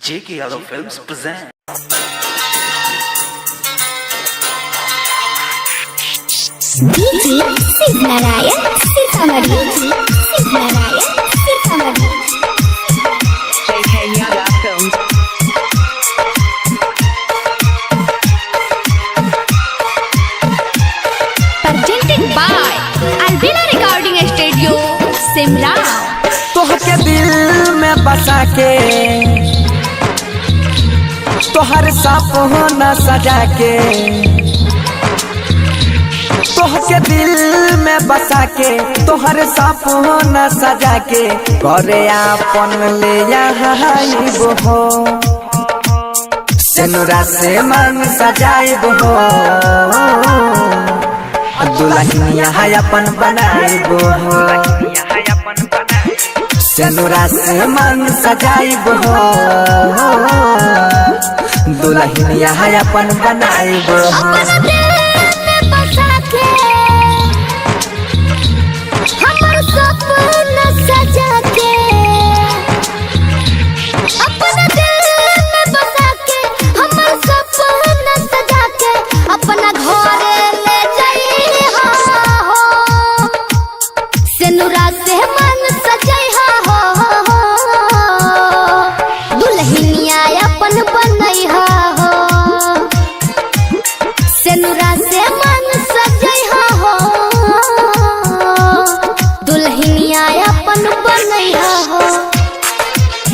J.K. Yadav Films present. DJ Siddhnarayan Sitamarhi. Siddhnarayan Sitamarhi. J.K. Yadav Films. Presented by Albina Recording Studio, Simla. तोहके दिल में बसा के तोहर सपना सजा के तोहके दिल में बसा के तोहर सपना सजा के करे आपन ले आइबो हो सेनुरा से मन सजाइबो हो दुल्हनिया है अपन बनाइबो हो सेनुरा से मन सजाइबो हो दुल्हनिया है अपन बनाइबो हो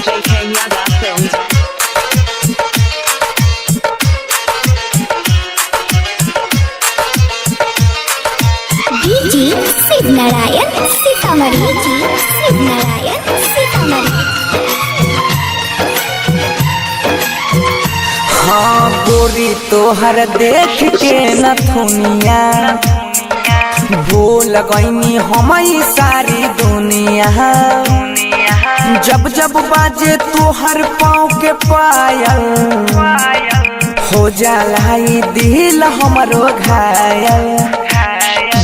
J.K. Yadav Films. DJ Siddhnarayan Sitamarhi. Siddhnarayan Sitamarhi. हाँ गोरी तोहर देख के नथुनिया भूल गईनी हम सारी दुनिया जब जब बाजे तोहर पाँव के पायल हो जाला दिल हमरो घायल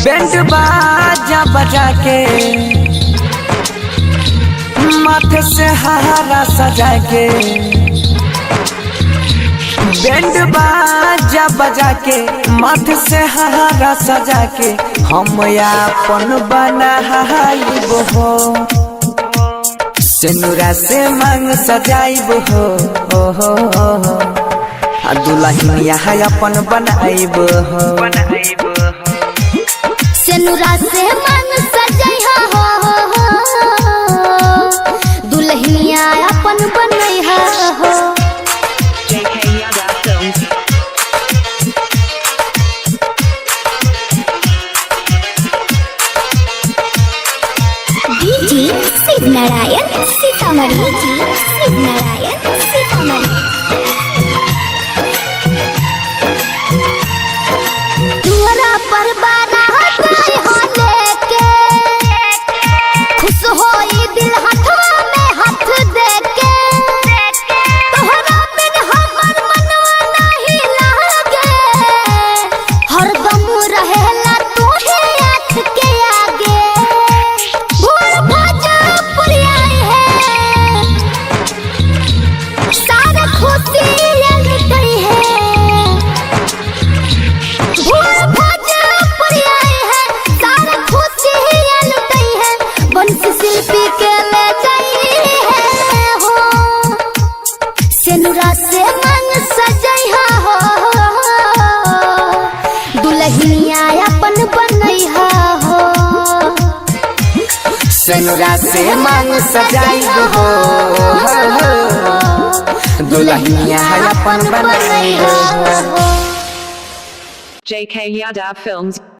बैंड बाजा बजा के माथे से हारा सजा के बैंड बाजा बजा के माथे से हारा सजा के हम अपन बनाइबो हो सेनुरा से मांग सजाइबो हो दुल्हनिया है अपन बनाइबो हो सेनुरा से मन सजैहा हो दुल्हनिया अपन बनैहा हो J.K. Yadav Films. DJ Siddhnarayan Sitamarhi. Siddhnarayan Sitamarhi. दुआरा पर बारात आए हो लेके खुश होई दिल हाथवा में हाथ देके तोहरा बिन हमर मनवा नहीं लागे हरदम रहेला तू ही आँख के आगे भोर भोजपुरी आई है सारा खुशी लुटाई है भोर भोजपुरी आई है सारा खुशी लुटाई है बंसी शिल्पी के ले जाई है हो सेनुरा से मन सजैहा हो दुल्हनिया अपन बनैहा हो सेनुरा से मांग सजाइबो हो दुल्हनिया है अपन बनाइबो हो J.K. Yadav Films.